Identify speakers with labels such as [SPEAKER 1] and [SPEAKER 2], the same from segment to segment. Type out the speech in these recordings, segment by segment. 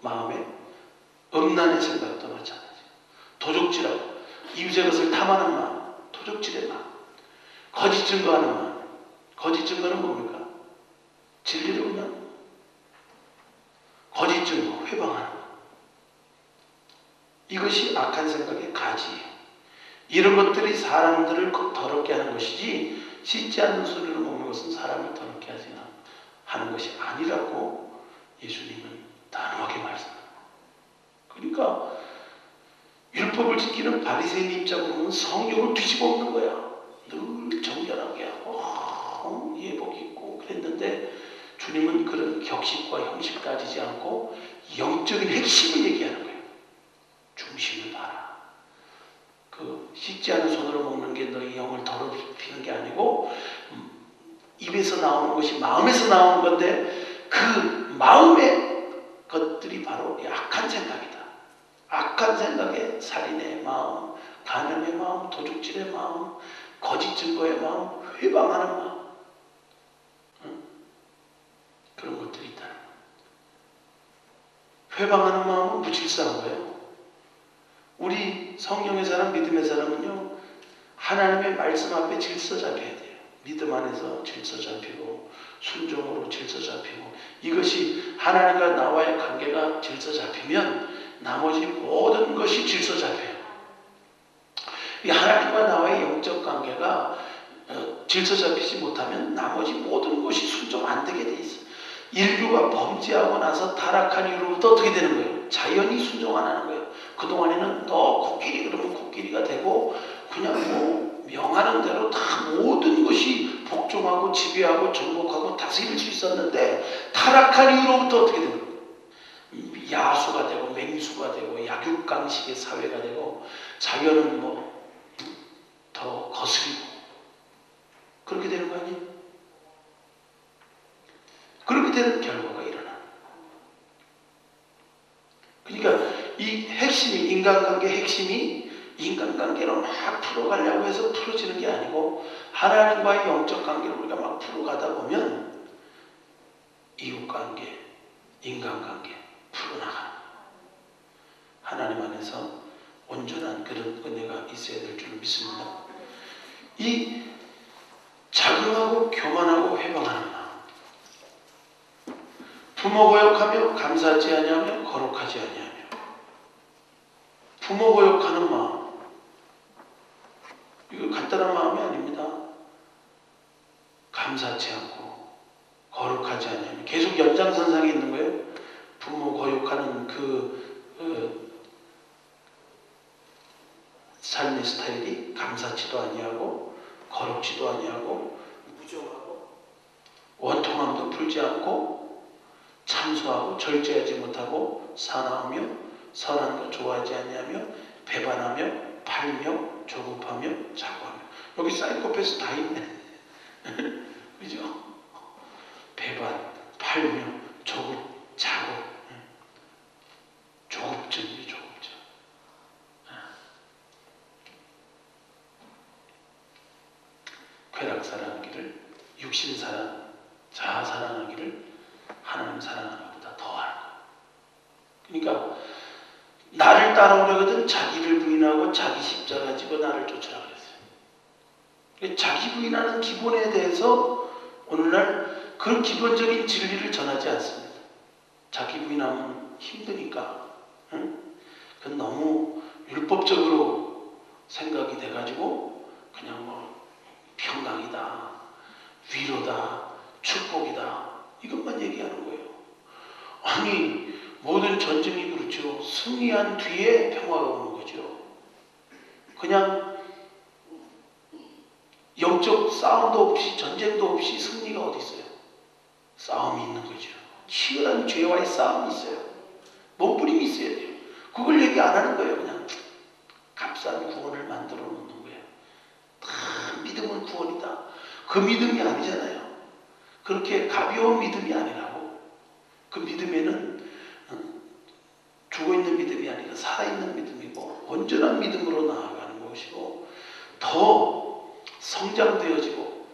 [SPEAKER 1] 마음에 음란의 생각도 마찬가지. 도적질하고 이웃의 것을 탐하는 마음, 도적질의 마음. 거짓 증거하는 마음. 거짓 증거는 뭡니까? 진리를 그냥 거짓 증거, 회방하는 마음. 이것이 악한 생각의 가지예요. 이런 것들이 사람들을 더럽게 하는 것이지 씻지 않는 소리를 먹는 것은 사람을 더럽게 하는 것이 아니라고 예수님은 단호하게 말씀합니다. 그러니까 율법을 지키는 바리새인 입장으로 보면 성경을 뒤집어 엎는 거야. 늘 정결하게 하고 예복 입고 그랬는데 주님은 그런 격식과 형식 따지지 않고 영적인 핵심을 얘기하는 거예요. 중심을 봐라. 그 씻지 않은 손으로 먹는 게 너희 영을 더럽히는 게 아니고 입에서 나오는 것이 마음에서 나오는 건데 그 마음의 것들이 바로 악한 생각이다. 악한 생각에 살인의 마음, 간음의 마음, 도둑질의 마음, 거짓 증거의 마음, 회방하는 마음, 그런 것들이 있다는 거예요. 회방하는 마음은 무질서한 거예요. 우리 성령의 사람, 믿음의 사람은요, 하나님의 말씀 앞에 질서 잡혀야 돼요. 믿음 안에서 질서 잡히고 순종으로 질서 잡히고, 이것이 하나님과 나와의 관계가 질서 잡히면 나머지 모든 것이 질서 잡혀요. 이 하나님과 나와의 영적 관계가 질서 잡히지 못하면 나머지 모든 것이 순종 안 되게 돼 있어요. 인류가 범죄하고 나서 타락한 이후로부터 어떻게 되는 거예요? 자연이 순종 안 하는 거예요. 그동안에는 너 코끼리 그러면 코끼리가 되고 그냥 뭐 명하는 대로 다 모든 것이 복종하고 지배하고 정복하고 다스릴 수 있었는데 타락한 이후로부터 어떻게 되는 거예요? 야수가 되고 맹수가 되고 약육강식의 사회가 되고 자연은 뭐 더 거스리고 그렇게 되는 거 아니에요? 그렇게 되는 결과가 일어나. 그러니까 이 핵심이, 인간관계 핵심이 인간관계로 막 풀어가려고 해서 풀어지는 게 아니고 하나님과의 영적 관계를 우리가 막 풀어가다 보면 이웃관계, 인간관계 풀어나가는 거예요. 하나님 안에서 온전한 그런 은혜가 있어야 될 줄 믿습니다. 이 자긍하고 교만하고 회방하는 마음, 부모 고욕하며 감사하지 아니하며 거룩하지 아니하며. 부모 고욕하는 마음, 이거 간단한 마음이 아닙니다. 감사치 않고 거룩하지 아니하며, 계속 연장선상에 있는 거예요. 부모 고욕하는 삶의 스타일이 감사치도 아니하고 거룩지도 아니하고 무정하고 원통함도 풀지 않고 참소하고 절제하지 못하고 사나우며 선한 것 좋아하지 아니하며 배반하며 팔며 조급하며 자고하며. 여기 사이코패스 다 있네. 그죠? 배반, 팔며, 조급, 자고. 조급증이 조급증. 쾌락 사랑하기를, 육신 사랑, 자아 사랑하기를 하나님 사랑하는 것보다 더하는 거. 그러니까 나를 따라오려거든 자기를 부인하고 자기 십자가 지고 나를 쫓으라 그랬어요. 자기 부인하는 기본에 대해서 오늘날 그런 기본적인 진리를 전하지 않습니다. 자기 부인하면 힘드니까. 그건 너무 율법적으로 생각이 돼가지고 그냥 뭐 평강이다, 위로다, 축복이다, 이것만 얘기하는 거예요. 아니, 모든 전쟁이 그렇죠. 승리한 뒤에 평화가 오는 거죠. 그냥 영적 싸움도 없이, 전쟁도 없이 승리가 어디 있어요? 싸움이 있는 거죠. 치열한 죄와의 싸움이 있어요. 몸부림이 있어야 돼요. 그걸 얘기 안 하는 거예요. 그냥 값싼 구원을 만들어 놓는 거예요. 다 믿음은 구원이다. 그 믿음이 아니잖아요. 그렇게 가벼운 믿음이 아니라고. 그 믿음에는 죽어있는 믿음이 아니라 살아있는 믿음이고 온전한 믿음으로 나아가는 것이고 더 성장되어지고,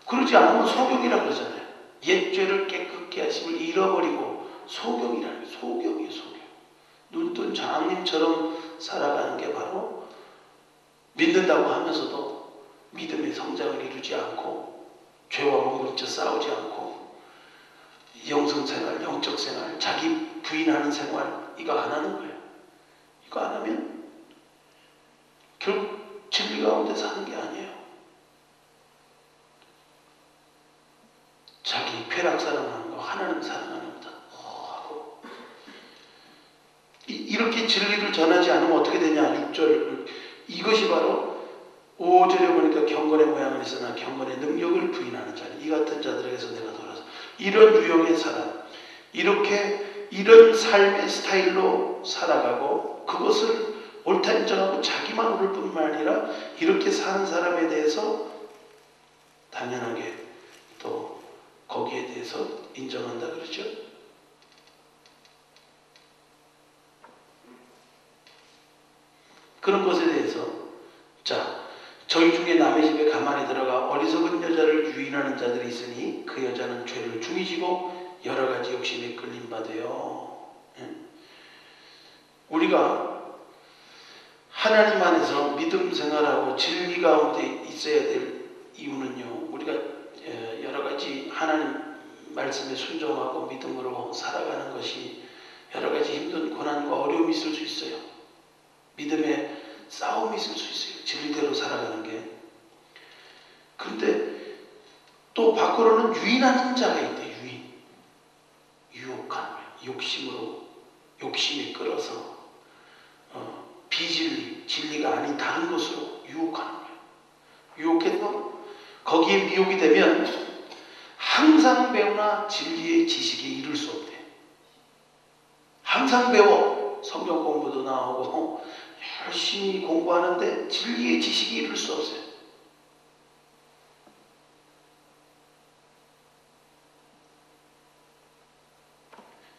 [SPEAKER 1] 그러지 않으면 소경이라 그러잖아요. 옛 죄를 깨끗게 하심을 잃어버리고 소경이라는 게 소경이에요. 소경. 눈뜬 장님처럼 살아가는 게 바로 믿는다고 하면서도 믿음의 성장을 이루지 않고 죄와 몸부림쳐 싸우지 않고 영성생활, 영적생활, 자기 부인하는 생활 이거 안 하는 거예요. 이거 안 하면 결국 진리 가운데 사는 게 아니에요. 자기 쾌락 사랑하는 거, 하나님 사랑하는 거다. 하고 이렇게 진리를 전하지 않으면 어떻게 되냐? 6절 이것이 바로 5절에 보니까 경건의 모양은 있으나 경건의 능력을 부인하는 자니 이 같은 자들에게서 내가 돌아서 이런 유형의 사람, 이렇게 이런 삶의 스타일로 살아가고 그것을 옳다 인정하고 자기만 옳을 뿐만 아니라 이렇게 사는 사람에 대해서 당연하게 또 거기에 대해서 인정한다 그러죠. 그런 것에 대해서 자, 저희 중에 남의 집에 가만히 들어가 어리석은 여자를 유인하는 자들이 있으니 그 여자는 죄를 중히 지고 여러 가지 욕심에 끌림 받아요. 우리가 하나님 안에서 믿음 생활하고 진리 가운데 있어야 될 이유는요. 우리가 여러 가지 하나님 말씀에 순종하고 믿음으로 살아가는 것이 여러 가지 힘든 고난과 어려움이 있을 수 있어요. 믿음의 싸움이 있을 수 있어요. 진리대로 살아가는 게. 그런데 또 밖으로는 유인하는 자가 있대. 유인. 유혹하는 거예요. 욕심으로 욕심이 끌어서 비진리, 진리가 아닌 다른 것으로 유혹하는 거예요. 유혹해도 거기에 미혹이 되면 항상 배우나 진리의 지식에 이를 수 없대. 항상 배워. 성경 공부도 나오고 열심히 공부하는데 진리의 지식이 이룰 수 없어요.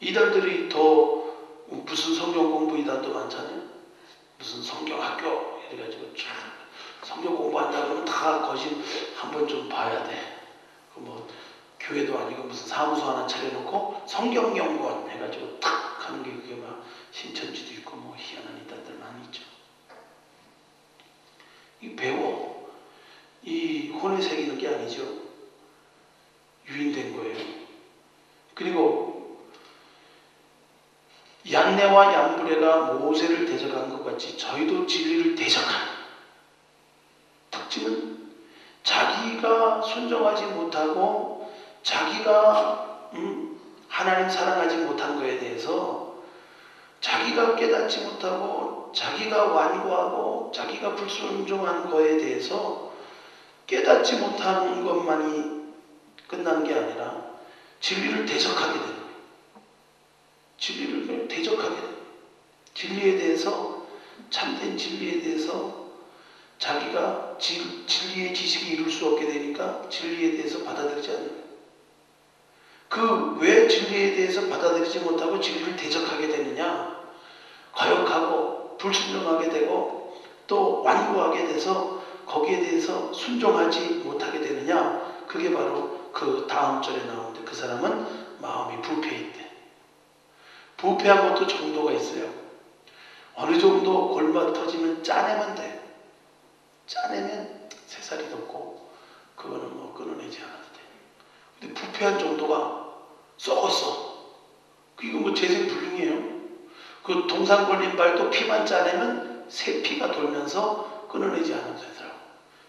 [SPEAKER 1] 이단들이 더 무슨 성경 공부 이단도 많잖아요. 무슨 성경학교 이래가지고 참 성경 공부한다 그러면 다 거짓 한번 좀 봐야 돼. 뭐 교회도 아니고 무슨 사무소 하나 차려놓고 성경연구원 해가지고 탁 하는 게 그게 막 신천지도 있고 뭐 희한한 이단들 많이 있죠. 이 배워. 이 혼에 새기는 게 아니죠. 유인된 거예요. 그리고 얀네와 얀브레가 모세를 대적한 것 같이 저희도 진리를 대적하는 특징은 자기가 순종하지 못하고 자기가 하나님 사랑하지 못한 것에 대해서 자기가 깨닫지 못하고 자기가 완고하고 자기가 불순종한 것에 대해서 깨닫지 못하는 것만이 끝나는 게 아니라 진리를 대적하게 되는 거예요. 진리를 대적하게 되는 거예요. 진리에 대해서 참된 진리에 대해서 자기가 진리의 지식이 이룰 수 없게 되니까 진리에 대해서 받아들이지 않는 거예요. 그 왜 진리에 대해서 받아들이지 못하고 진리를 대적하게 되느냐? 거역하고 불순종하게 되고 또 완고하게 돼서 거기에 대해서 순종하지 못하게 되느냐? 그게 바로 그 다음 절에 나오는데 그 사람은 마음이 부패했대. 부패한 것도 정도가 있어요. 어느 정도 골마 터지면 짜내면 돼. 짜내면 새살이 돋고 그거는 뭐 끊어내지 않아도 돼. 근데 부패한 정도가 썩었어. 이거 뭐 재생불능이에요. 그 동상 걸린 발도 피만 짜내면 새 피가 돌면서 끊어내지 않아도 되더라고.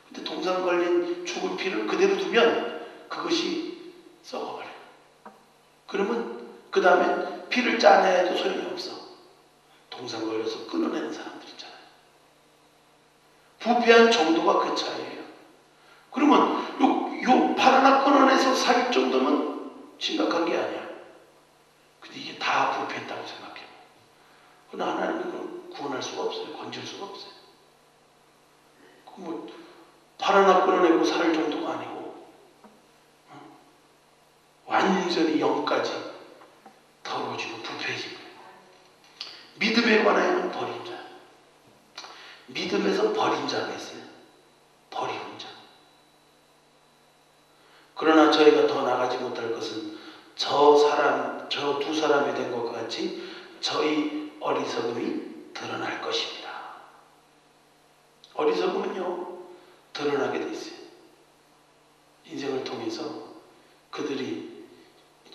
[SPEAKER 1] 근데 동상 걸린 죽은 피를 그대로 두면 그것이 썩어버려요. 그러면 그 다음에 피를 짜내도 소용이 없어. 동상 걸려서 끊어내는 사람들 있잖아요. 부패한 정도가 그 차이예요. 그러면 요 팔 하나 끊어내서 살 정도면 심각한 게 아니야. 근데 이게 다 부패했다고 생각해요. 그러나 하나님은 구원할 수가 없어요. 건질 수가 없어요. 팔 하나 끊어내고 살 정도가 아니고 완전히 영까지 더러워지고 부패해진 거예요. 믿음에 관하여는 버린 자. 믿음에서 버린 자가 있어요. 버리는 자. 그러나 저희가 더 나가지 못할 것은 저 두 사람 사람이 된 것과 같이 저희 어리석음이 드러날 것입니다. 어리석음은요, 드러나게 돼 있어요. 인생을 통해서 그들이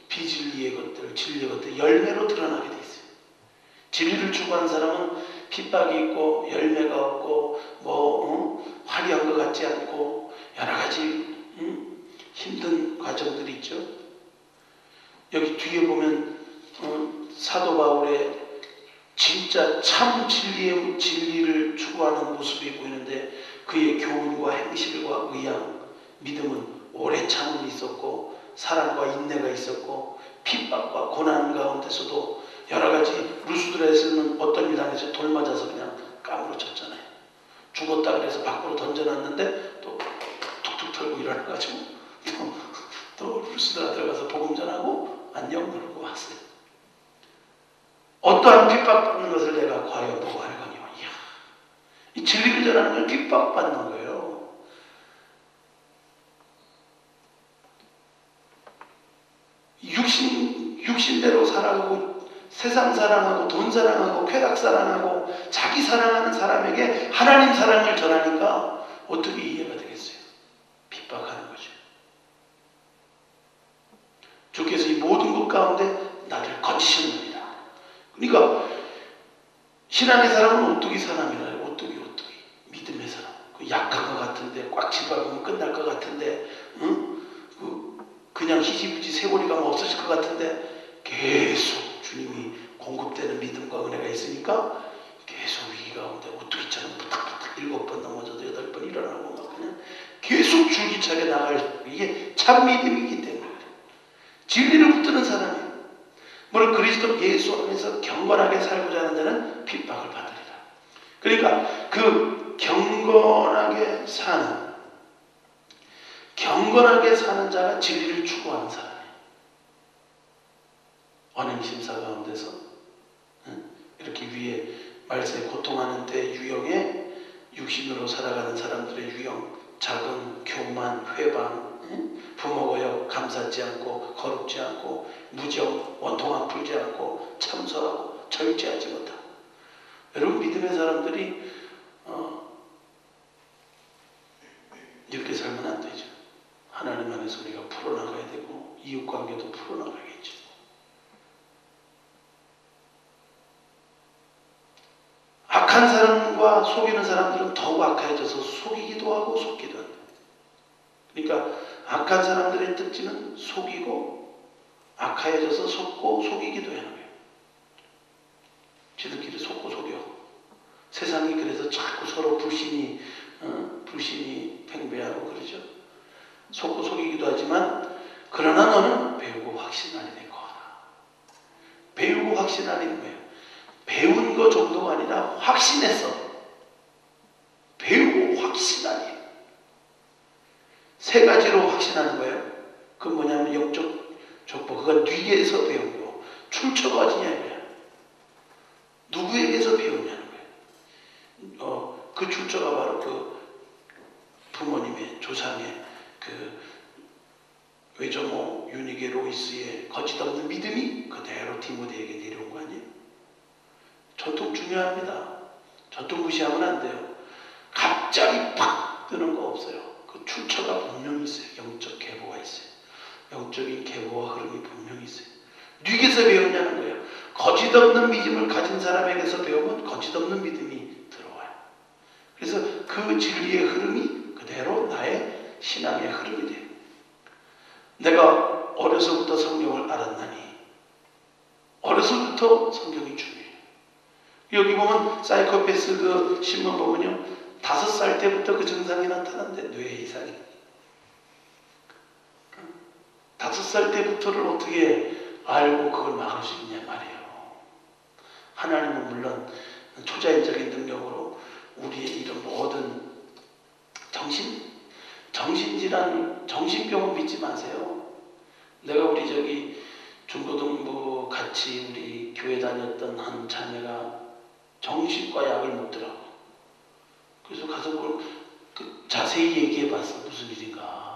[SPEAKER 1] 비진리의 것들, 진리의 것들 열매로 드러나게 돼 있어요. 진리를 추구하는 사람은 핍박이 있고 열매가 없고 화려한 것 같지 않고 여러 가지 힘든 과정들이 있죠. 여기 뒤에 보면 사도 바울의 진짜 참 진리를 추구하는 모습이 보이는데 그의 교훈과 행실과 의향, 믿음은 오래 참음이 있었고 사랑과 인내가 있었고 핍박과 고난 가운데서도 여러 가지 루스드라에서는 어떤 일 당해서 돌 맞아서 그냥 까무러쳤잖아요. 죽었다 그래서 밖으로 던져놨는데 또 툭툭 털고 일어나가지고 또 루스드라 들어가서 복음 전하고 안녕 그러고 왔어요. 어떠한 핍박받는 것을 내가 과연 보고 알거니와. 이야, 이 진리를 전하는 건 핍박받는 거예요. 육신대로 살아가고 세상 사랑하고 돈 사랑하고 쾌락 사랑하고 자기 사랑하는 사람에게 하나님 사랑을 전하니까 어떻게 이해가 되겠어요? 핍박하는 거죠. 주께서 이 모든 것 가운데 나를 거치셨느니라. 그러니까 신앙의 사람은 오뚜기 사람이라요. 오뚜기 믿음의 사람. 그 약한 것 같은데 꽉 집어보면 끝날 것 같은데 그냥 희지부지 세월이 가면 없어질 것 같은데 계속 주님이 공급되는 믿음과 은혜가 있으니까 계속 위기 가운데 오뚜기처럼 부탁부탁 7번 넘어져도 8번 일어나고 막 그냥 계속 줄기차게 나갈 이게 참 믿음이기 때문에 진리를 붙드는 사람이에요. 물론 그리스도 예수 안에서 경건하게 살고자 하는 자는 핍박을 받으리라. 그러니까 그 경건하게 사는 자가 진리를 추구하는 사람이에요. 언행심사 가운데서 이렇게 위에 말세에 고통하는 때 유형에 육신으로 살아가는 사람들의 유형, 자금, 교만, 회방, 부모고역 감사치 않고 거룩지 않고 무정, 원통함 풀지 않고 참소하고 절제하지 못하고. 여러분 믿음의 사람들이 이렇게 살면 안 되죠. 하나님 안에서 우리가 풀어나가야 되고 이웃관계도 풀어나가야겠죠. 악한 사람과 속이는 사람들은 더욱 악해져서 속이기도 하고 속기도 한다. 그러니까 악한 사람들의 특징은 속이고 악해져서 속고 속이기도 하는 거예요. 지들끼리 속고 속여. 세상이 그래서 자꾸 서로 불신이 팽배하고 그러죠. 속고 속이기도 하지만 그러나 너는 배우고 확신하리 될 거라. 배우고 확신하리는 거예요. 배운 거 정도가 아니라 확신했어. 배우고 확신하리. 세 가지로 확신하는 거예요. 그건 뭐냐면 영적 족보. 그건 뉘게에서 배운 거. 출처가 어디냐 이거야. 누구에게서 배우냐는 거예요. 그 출처가 바로 그 부모님의 조상의 그 외조모 유니게 로이스의 거짓없는 믿음이 그대로 디모데에게 내려온 거 아니에요? 전통 중요합니다. 전통 무시하면 안 돼요. 갑자기 팍 뜨는 거 없어요. 그 출처가 분명히 있어요. 영적 계보가 있어요. 영적인 계보와 흐름이 분명히 있어요. 누구에게서 배웠냐는 거예요. 거짓없는 믿음을 가진 사람에게서 배우면 거짓없는 믿음이 들어와요. 그래서 그 진리의 흐름이 그대로 나의 신앙의 흐름이 돼요. 내가 어려서부터 성경을 알았나니 어려서부터 성경이 중요해요. 여기 보면 사이코패스 그 신문 보면요 5살 때부터 그 증상이 나타난대. 뇌 이상이 5살 때부터를 어떻게 알고 그걸 막을 수 있냐 말이에요. 하나님은 물론 초자연적인 능력으로 우리의 이런 모든 정신질환, 정신병은 믿지 마세요. 내가 우리 저기 중고등부 같이 우리 교회 다녔던 한 자매가 정신과 약을 먹더라고. 그래서 가서 그 자세히 얘기해 봤어. 무슨 일인가.